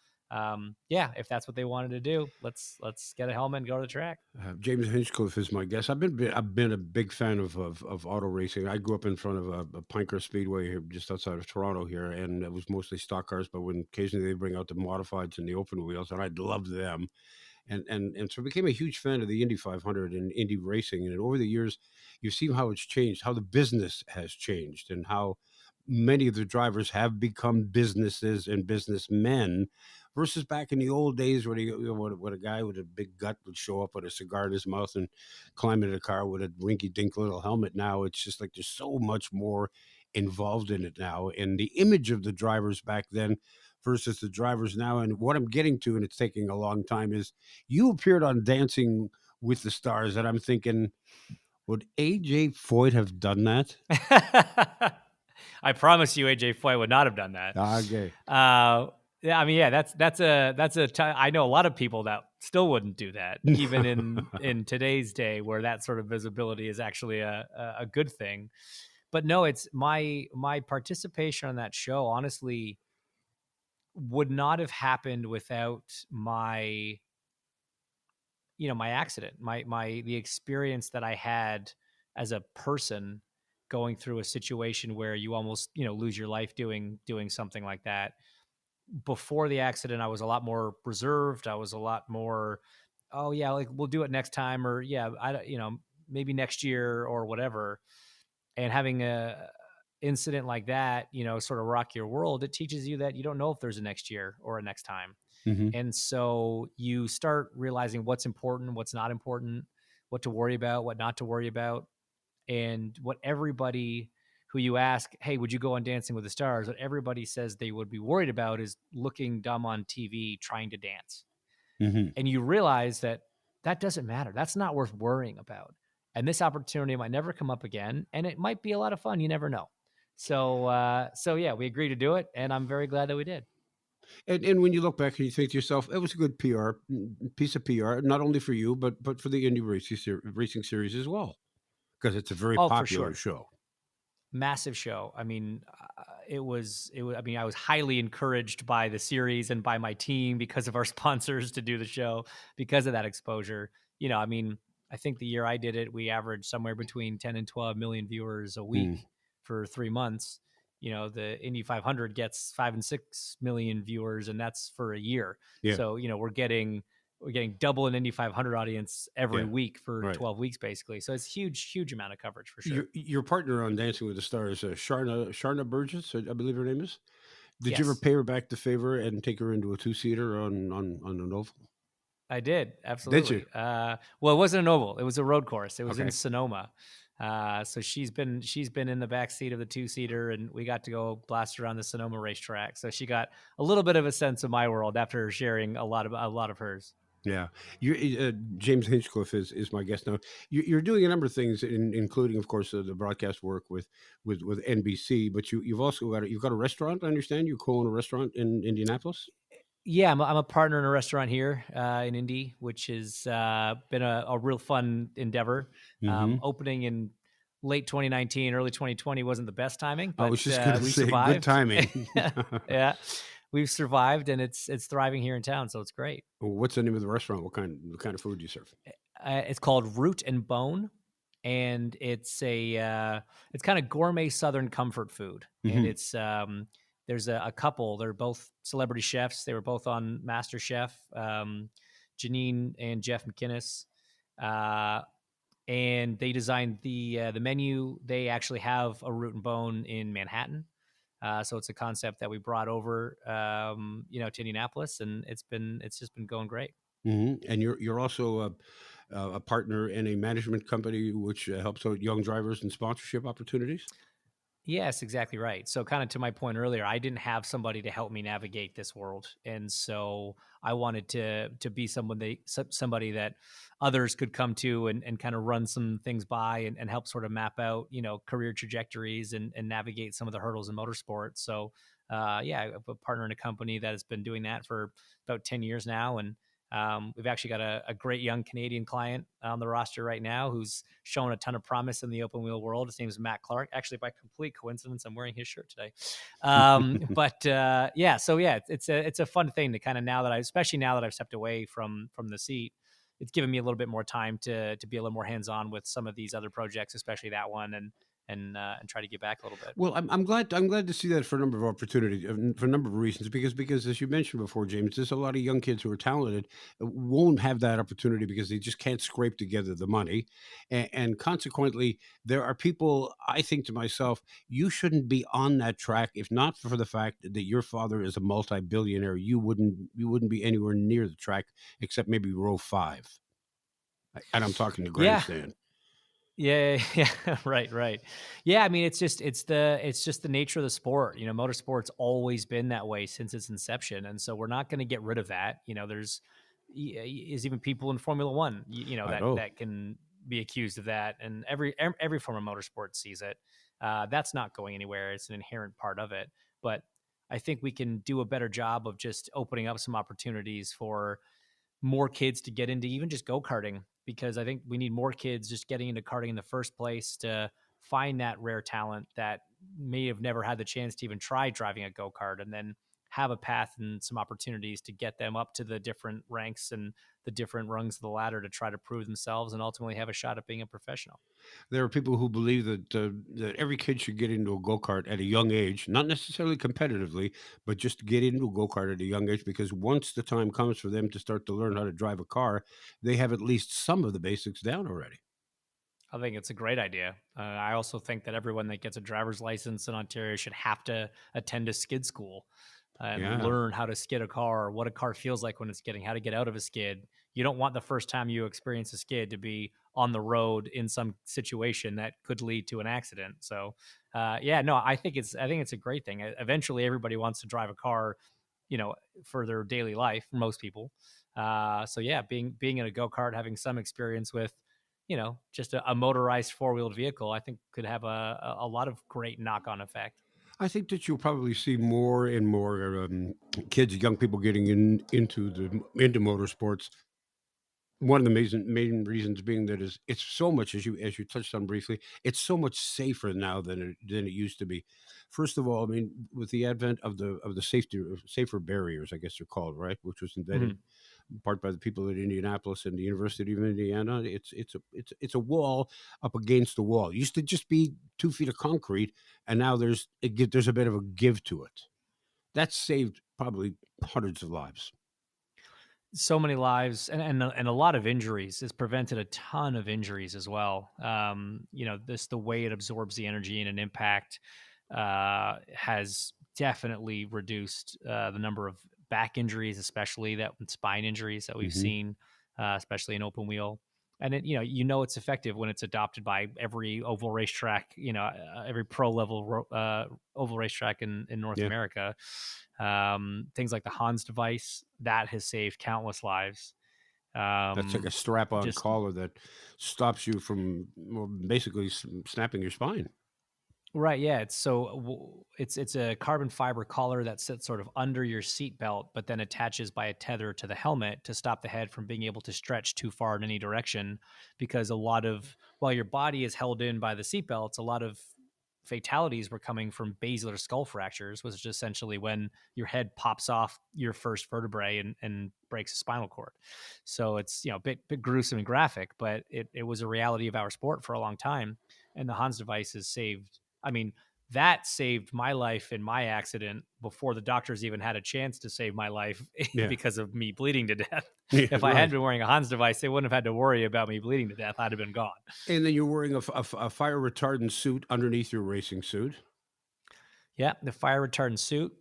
[SPEAKER 3] yeah, if that's what they wanted to do, let's get a helmet and go to the track.
[SPEAKER 2] James Hinchcliffe is my guest. I've been a big fan of auto racing. I grew up in front of a Pinker Speedway here, just outside of Toronto here, and it was mostly stock cars. But when occasionally they bring out the modifieds and the open wheels, and I loved them. And so I became a huge fan of the Indy 500 and Indy racing. And over the years, you've seen how it's changed, how the business has changed, and how many of the drivers have become businesses and businessmen versus back in the old days when, when a guy with a big gut would show up with a cigar in his mouth and climb into the car with a rinky dink little helmet. Now it's just like there's so much more involved in it now. And the image of the drivers back then versus the drivers now. And what I'm getting to, and it's taking a long time, is you appeared on Dancing with the Stars, and I'm thinking, would AJ Foyt have done that?
[SPEAKER 3] I promise you, AJ Foy would not have done that.
[SPEAKER 2] Okay.
[SPEAKER 3] Yeah, I mean, yeah, I know a lot of people that still wouldn't do that, even in today's day, where that sort of visibility is actually a good thing. But no, it's my participation on that show. Honestly, would not have happened without my accident, the experience that I had as a person going through a situation where you almost lose your life doing something like that. Before the accident, I was a lot more reserved. I was a lot more, oh yeah, like we'll do it next time, or yeah, maybe next year or whatever. And having a incident like that, sort of rock your world, it teaches you that you don't know if there's a next year or a next time.
[SPEAKER 2] Hmm.
[SPEAKER 3] And so you start realizing what's important, what's not important, what to worry about, what not to worry about. And what everybody who you ask, hey, would you go on Dancing with the Stars? What everybody says they would be worried about is looking dumb on TV trying to dance.
[SPEAKER 2] Hmm.
[SPEAKER 3] And you realize that that doesn't matter. That's not worth worrying about. And this opportunity might never come up again. And it might be a lot of fun. You never know. So yeah, we agreed to do it. And I'm very glad that we did.
[SPEAKER 2] And when you look back and you think to yourself, it was a good piece of PR, not only for you, but for the Indy Racing Series as well, because it's a very
[SPEAKER 3] Oh, for
[SPEAKER 2] popular
[SPEAKER 3] sure.
[SPEAKER 2] show.
[SPEAKER 3] Massive show. I mean, it was, I mean, I was highly encouraged by the series and by my team because of our sponsors to do the show because of that exposure. I mean, I think the year I did it, we averaged somewhere between 10 and 12 million viewers a
[SPEAKER 2] Mm,
[SPEAKER 3] week for 3 months. The Indy 500 gets 5 and 6 million viewers, and that's for a year.
[SPEAKER 2] yeah,
[SPEAKER 3] So, we're getting double an Indy 500 audience every
[SPEAKER 2] yeah,
[SPEAKER 3] week for
[SPEAKER 2] right.
[SPEAKER 3] 12 weeks, basically. So it's huge amount of coverage for sure.
[SPEAKER 2] Your partner on Dancing with the Stars, Sharna Burgess, I believe her name is. Did you ever
[SPEAKER 3] Yes.
[SPEAKER 2] pay her back the favor and take her into a two-seater on an oval?
[SPEAKER 3] I did,
[SPEAKER 2] Did you?
[SPEAKER 3] absolutely. Well, it wasn't an oval; it was a road course. It was in
[SPEAKER 2] Okay.
[SPEAKER 3] Sonoma. So she's been in the back seat of the two-seater, and we got to go blast around the Sonoma racetrack. So she got a little bit of a sense of my world after sharing a lot of hers.
[SPEAKER 2] Yeah, James Hinchcliffe is my guest now. You're doing a number of things, including, of course, the broadcast work with NBC. But you've also got a restaurant. I understand you co-own a restaurant in Indianapolis.
[SPEAKER 3] Yeah, I'm a partner in a restaurant here in Indy, which has been a real fun endeavor.
[SPEAKER 2] Hmm.
[SPEAKER 3] Opening in late 2019, early 2020 wasn't the best timing,
[SPEAKER 2] I
[SPEAKER 3] but
[SPEAKER 2] was just going to
[SPEAKER 3] we
[SPEAKER 2] say, good
[SPEAKER 3] survived.
[SPEAKER 2] timing.
[SPEAKER 3] Yeah, we've survived, and it's thriving here in town, so it's great.
[SPEAKER 2] What's the name of the restaurant? What kind of food do you serve?
[SPEAKER 3] It's called Root and Bone, and it's kind of gourmet Southern comfort food. And
[SPEAKER 2] Hmm.
[SPEAKER 3] it's there's a couple. They're both celebrity chefs. They were both on MasterChef. Janine and Jeff McInnes. And they designed the menu. They actually have a Root and Bone in Manhattan, so it's a concept that we brought over, to Indianapolis, and it's just been going great.
[SPEAKER 2] And you're also a partner in a management company which helps out young drivers and sponsorship opportunities.
[SPEAKER 3] Yes, exactly right. So, kind of to my point earlier, I didn't have somebody to help me navigate this world, and so I wanted to be somebody that others could come to and kind of run some things by and help sort of map out, career trajectories and navigate some of the hurdles in motorsports. So, yeah, I'm a partner in a company that has been doing that for about 10 years now, and we've actually got a great young Canadian client on the roster right now who's shown a ton of promise in the open wheel world. His name is Matt Clark. Actually, by complete coincidence, I'm wearing his shirt today. It's a fun thing to kind of especially now that I've stepped away from the seat, it's given me a little bit more time to be a little more hands on with some of these other projects, especially that one, and try to get back a little bit.
[SPEAKER 2] Well, I'm glad to see that for a number of opportunities, for a number of reasons. Because as you mentioned before, James, there's a lot of young kids who are talented won't have that opportunity because they just can't scrape together the money, and consequently, there are people. I think to myself, you shouldn't be on that track if not for the fact that your father is a multi-billionaire. You wouldn't be anywhere near the track except maybe row 5, and I'm talking the
[SPEAKER 3] Yeah,
[SPEAKER 2] grandstand.
[SPEAKER 3] yeah, yeah, right, right. Yeah, I mean, it's just the nature of the sport. Motorsport's always been that way since its inception, and so we're not going to get rid of that. Is even people in Formula One,
[SPEAKER 2] I
[SPEAKER 3] that
[SPEAKER 2] know.
[SPEAKER 3] that can be accused of that, and every form of motorsport sees it. That's not going anywhere. It's an inherent part of it. But I think we can do a better job of just opening up some opportunities for more kids to get into even just go-karting, because I think we need more kids just getting into karting in the first place to find that rare talent that may have never had the chance to even try driving a go-kart, and then have a path and some opportunities to get them up to the different ranks and the different rungs of the ladder to try to prove themselves and ultimately have a shot at being a professional.
[SPEAKER 2] There are people who believe that every kid should get into a go kart at a young age, not necessarily competitively, but just get into a go kart at a young age because once the time comes for them to start to learn how to drive a car, they have at least some of the basics down already.
[SPEAKER 3] I think it's a great idea. I also think that everyone that gets a driver's license in Ontario should have to attend a skid school and
[SPEAKER 2] Yeah.
[SPEAKER 3] learn how to skid a car, what a car feels like when it's skidding, how to get out of a skid. You don't want the first time you experience a skid to be on the road in some situation that could lead to an accident. So, yeah, no, I think it's a great thing. Eventually, everybody wants to drive a car, you know, for their daily life. Most people. So yeah, being in a go kart, having some experience with just a motorized four-wheeled vehicle, I think could have a lot of great knock-on effect.
[SPEAKER 2] I think that you'll probably see more and more kids, young people getting into motorsports. One of the main reasons being that is it's so much as you touched on briefly, it's so much safer now than it used to be. First of all, I mean, with the advent of the safer barriers, I guess they're called, right, which was invented
[SPEAKER 3] Mhm.
[SPEAKER 2] in part by the people at Indianapolis and the University of Indiana. It's a wall up against the wall. It used to just be 2 feet of concrete, and now there's a bit of a give to it. That's saved probably hundreds of lives.
[SPEAKER 3] So many lives and a lot of injuries. It's prevented a ton of injuries as well. This the way it absorbs the energy in an impact has definitely reduced the number of back injuries, especially that spine injuries that we've
[SPEAKER 2] Hmm.
[SPEAKER 3] seen, especially in open wheel. And it's effective when it's adopted by every oval racetrack, every pro level oval racetrack in North
[SPEAKER 2] Yeah.
[SPEAKER 3] America. Things like the Hans device that has saved countless lives.
[SPEAKER 2] That's like a
[SPEAKER 3] Um,
[SPEAKER 2] strap-on
[SPEAKER 3] just
[SPEAKER 2] collar that stops you from, well, basically snapping your spine.
[SPEAKER 3] Right, yeah. It's a carbon fiber collar that sits sort of under your seatbelt, but then attaches by a tether to the helmet to stop the head from being able to stretch too far in any direction. Because while your body is held in by the seatbelts, a lot of fatalities were coming from basilar skull fractures, which is essentially when your head pops off your first vertebrae and breaks a spinal cord. So it's a bit gruesome and graphic, but it was a reality of our sport for a long time, and the Hans device has saved. I mean, that saved my life in my accident before the doctors even had a chance to save my life
[SPEAKER 2] Yeah.
[SPEAKER 3] because of me bleeding to death.
[SPEAKER 2] Yeah,
[SPEAKER 3] If I
[SPEAKER 2] right.
[SPEAKER 3] hadn't been wearing a Hans device, they wouldn't have had to worry about me bleeding to death. I'd have been gone.
[SPEAKER 2] And then you're wearing a fire retardant suit underneath your racing suit.
[SPEAKER 3] Yeah, the fire retardant suit,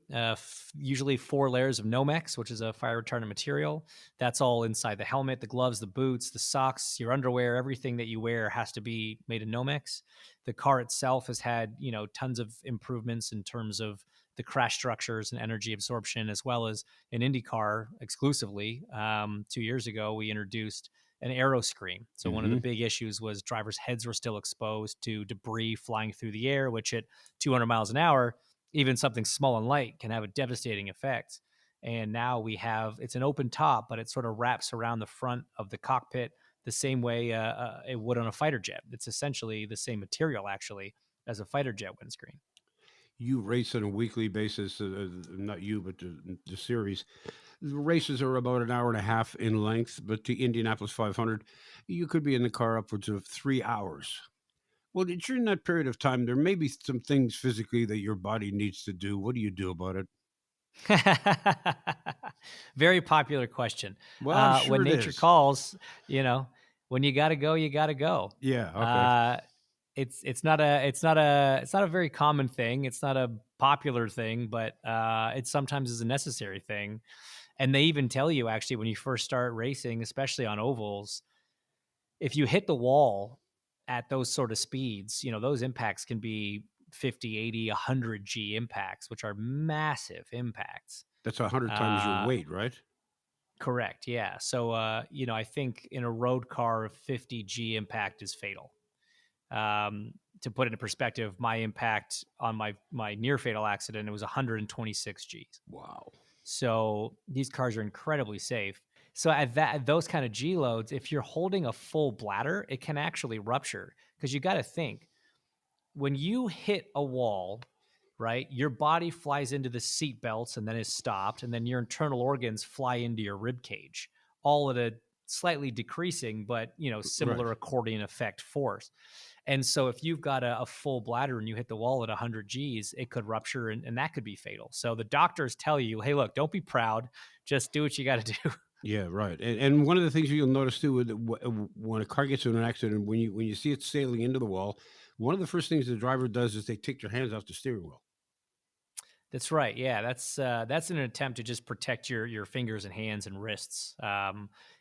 [SPEAKER 3] usually 4 layers of Nomex, which is a fire retardant material. That's all inside the helmet, the gloves, the boots, the socks, your underwear, everything that you wear has to be made of Nomex. The car itself has had, tons of improvements in terms of the crash structures and energy absorption, as well as an Indy Car exclusively. 2 years ago, we introduced an aero screen. So one of the
[SPEAKER 2] Hmm.
[SPEAKER 3] big issues was drivers' heads were still exposed to debris flying through the air, which at 200 miles an hour, even something small and light can have a devastating effect. And now it's an open top, but it sort of wraps around the front of the cockpit the same way it would on a fighter jet. It's essentially the same material, actually, as a fighter jet windscreen.
[SPEAKER 2] You race on a weekly basis, not you, but the series. The races are about an hour and a half in length, but the Indianapolis 500, you could be in the car upwards of 3 hours. Well, during that period of time, there may be some things physically that your body needs to do. What do you do about it?
[SPEAKER 3] Very popular question.
[SPEAKER 2] Well, I'm
[SPEAKER 3] When
[SPEAKER 2] sure it
[SPEAKER 3] nature
[SPEAKER 2] is.
[SPEAKER 3] calls, you know, when you gotta go, you gotta go.
[SPEAKER 2] Yeah. Okay.
[SPEAKER 3] Uh, it's not a very common thing. It's not a popular thing, but it sometimes is a necessary thing. And they even tell you, actually, when you first start racing, especially on ovals, if you hit the wall at those sort of speeds, those impacts can be 50, 80, 100 G impacts, which are massive impacts.
[SPEAKER 2] That's 100 times your
[SPEAKER 3] Uh,
[SPEAKER 2] weight, right?
[SPEAKER 3] Correct. Yeah. So, I think in a road car, a 50 G impact is fatal. To put it in perspective, my impact on my near fatal accident, it was 126 Gs.
[SPEAKER 2] Wow.
[SPEAKER 3] So these cars are incredibly safe. So at those kind of G loads, if you're holding a full bladder, it can actually rupture, because you got to think, when you hit a wall, right, your body flies into the seat belts and then is stopped, and then your internal organs fly into your rib cage, all at a slightly decreasing but
[SPEAKER 2] Right.
[SPEAKER 3] similar accordion effect force. And so if you've got a full bladder and you hit the wall at 100 Gs, it could rupture, and that could be fatal. So the doctors tell you, hey, look, don't be proud, just do what you got to do.
[SPEAKER 2] Yeah, right. And one of the things you'll notice too, when a car gets in an accident, when you see it sailing into the wall, one of the first things the driver does is they take their hands off the steering wheel.
[SPEAKER 3] That's right. Yeah, that's an attempt to just protect your fingers and hands and wrists.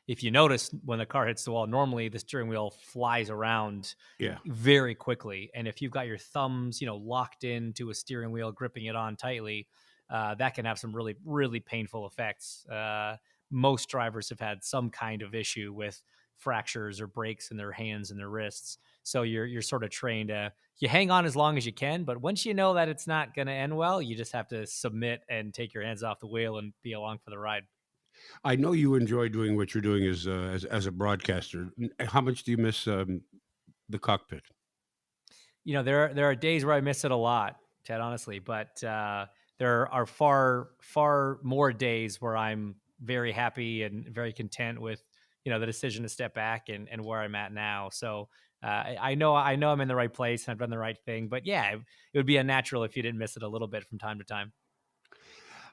[SPEAKER 3] If you notice, when the car hits the wall, normally the steering wheel flies around
[SPEAKER 2] Yeah.
[SPEAKER 3] very quickly, and if you've got your thumbs, locked into a steering wheel, gripping it on tightly, that can have some really really painful effects. Most drivers have had some kind of issue with fractures or breaks in their hands and their wrists. So you're sort of trained to, you hang on as long as you can, but once you know that it's not going to end well, you just have to submit and take your hands off the wheel and be along for the ride.
[SPEAKER 2] I know you enjoy doing what you're doing as a broadcaster. How much do you miss the cockpit?
[SPEAKER 3] There are days where I miss it a lot, Ted, honestly, but there are far more days where I'm very happy and very content with the decision to step back and where I'm at now. So I know I'm in the right place and I've done the right thing. But yeah, it would be unnatural if you didn't miss it a little bit from time to time.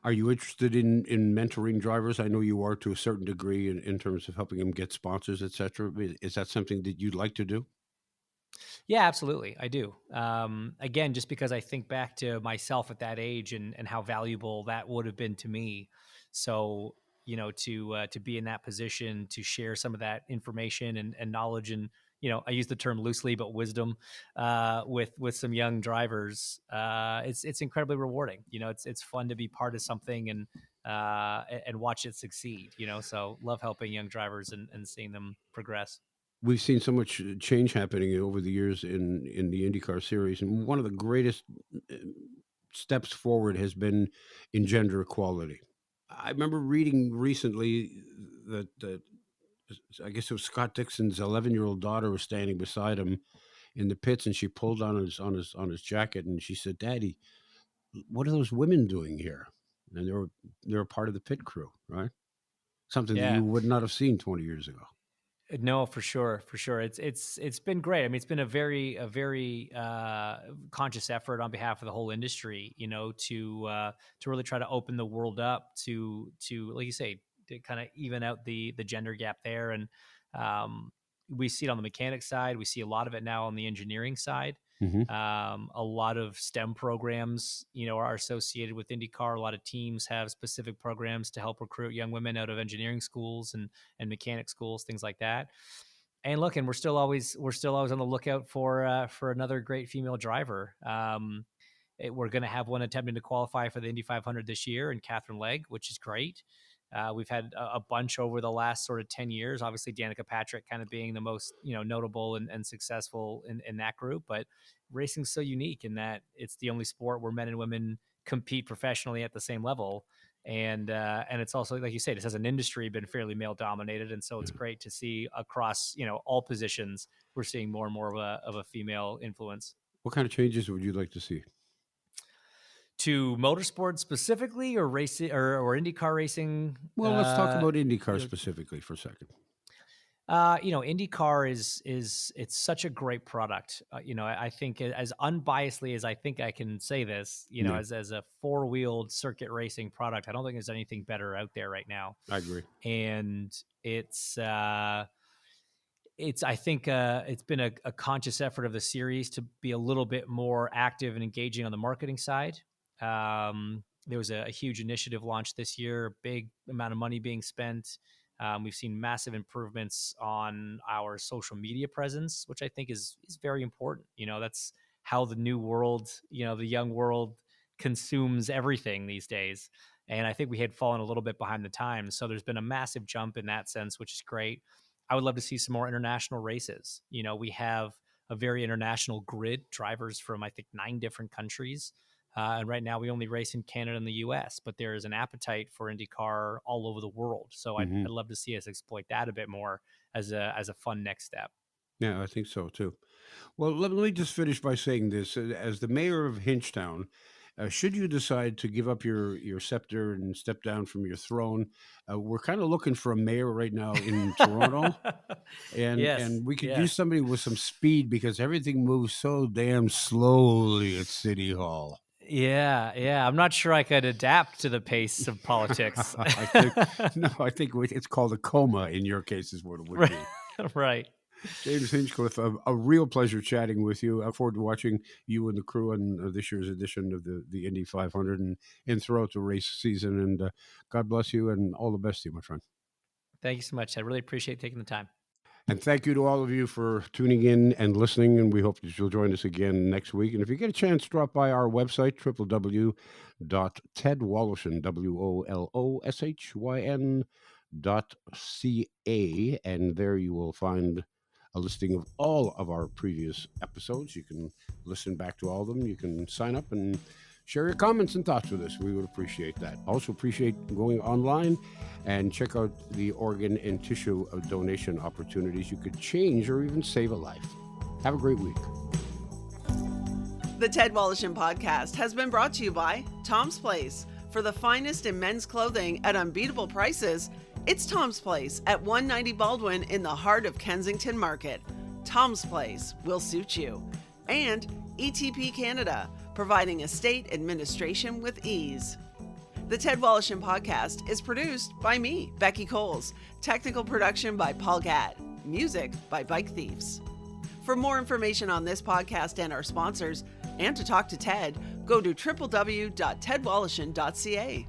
[SPEAKER 2] Are you interested in mentoring drivers? I know you are to a certain degree in terms of helping them get sponsors, etc. Is that something that you'd like to do?
[SPEAKER 3] Yeah, absolutely. I do. Again, just because I think back to myself at that age and how valuable that would have been to me. So, to be in that position to share some of that information and knowledge, and I use the term loosely, but wisdom, with some young drivers, it's incredibly rewarding. It's fun to be part of something and watch it succeed. So love helping young drivers and seeing them progress.
[SPEAKER 2] We've seen so much change happening over the years in the IndyCar series, and one of the greatest uh, steps forward has been in gender equality. I remember reading recently that I guess it was Scott Dixon's 11-year-old daughter was standing beside him in the pits, and she pulled on his jacket, and she said, "Daddy, what are those women doing here?" And they were part of the pit crew, right? Something that
[SPEAKER 3] Yeah.
[SPEAKER 2] you would not have seen 20 years ago.
[SPEAKER 3] No, for sure. It's been great. I mean, it's been a very conscious effort on behalf of the whole industry, to really try to open the world up to like you say, to kind of even out the gender gap there. And we see it on the mechanic side. We see a lot of it now on the engineering side.
[SPEAKER 2] Mm-hmm.
[SPEAKER 3] A lot of STEM programs, are associated with Indy Car. A lot of teams have specific programs to help recruit young women out of engineering schools and mechanic schools, things like that. And look, and we're still always on the lookout for another great female driver. We're going to have one attempting to qualify for the Indy 500 this year, and Catherine Legg, which is great. We've had a bunch over the last sort of 10 years, obviously Danica Patrick kind of being the most, notable and successful in that group. But racing's so unique in that it's the only sport where men and women compete professionally at the same level. And it's also, like you say, this as an industry been fairly male dominated. And so it's great to see across, all positions, we're seeing more and more of a female influence.
[SPEAKER 2] What kind of changes would you like to see?
[SPEAKER 3] To motorsport specifically, or racing, or IndyCar racing?
[SPEAKER 2] Well, let's talk about IndyCar specifically for a second.
[SPEAKER 3] IndyCar it's such a great product. I think as unbiasedly as I think I can say this, as a four-wheeled circuit racing product, I don't think there's anything better out there right now.
[SPEAKER 2] I agree.
[SPEAKER 3] And it's I think it's been a conscious effort of the series to be a little bit more active and engaging on the marketing side. There was a huge initiative launched this year, big amount of money being spent. We've seen massive improvements on our social media presence, which I think is very important. That's how the new world, the young world consumes everything these days. And I think we had fallen a little bit behind the times. So there's been a massive jump in that sense, which is great. I would love to see some more international races. We have a very international grid, drivers from, I think, 9 different countries. And right now we only race in Canada and the US, but there is an appetite for IndyCar all over the world. So I'd love to see us exploit that a bit more as a fun next step.
[SPEAKER 2] Yeah, I think so too. Well, let me just finish by saying this. As the mayor of Hinchtown, should you decide to give up your scepter and step down from your throne, we're kind of looking for a mayor right now in Toronto. And we could use somebody with some speed because everything moves so damn slowly at City Hall.
[SPEAKER 3] Yeah. I'm not sure I could adapt to the pace of politics.
[SPEAKER 2] I think it's called a coma in your case is what it would be.
[SPEAKER 3] Right.
[SPEAKER 2] James Hinchcliffe, a real pleasure chatting with you. I look forward to watching you and the crew on this year's edition of the Indy 500 and throughout the race season. And God bless you and all the best to you, my friend.
[SPEAKER 3] Thank you so much. I really appreciate taking the time.
[SPEAKER 2] And thank you to all of you for tuning in and listening, and we hope that you'll join us again next week. And if you get a chance, drop by our website, www.tedwallachin.ca, and there you will find a listing of all of our previous episodes. You can listen back to all of them. You can sign up and share your comments and thoughts with us. We would appreciate that. Also appreciate going online and check out the organ and tissue donation opportunities. You could change or even save a life. Have a great week.
[SPEAKER 1] The Ted Wallachin podcast has been brought to you by Tom's Place. For the finest in men's clothing at unbeatable prices, it's Tom's Place at 190 Baldwin in the heart of Kensington Market. Tom's Place will suit you. And ETP Canada, providing estate administration with ease. The Ted Wallachin podcast is produced by me, Becky Coles. Technical production by Paul Gatt. Music by Bike Thieves. For more information on this podcast and our sponsors, and to talk to Ted, go to www.tedwallachin.ca.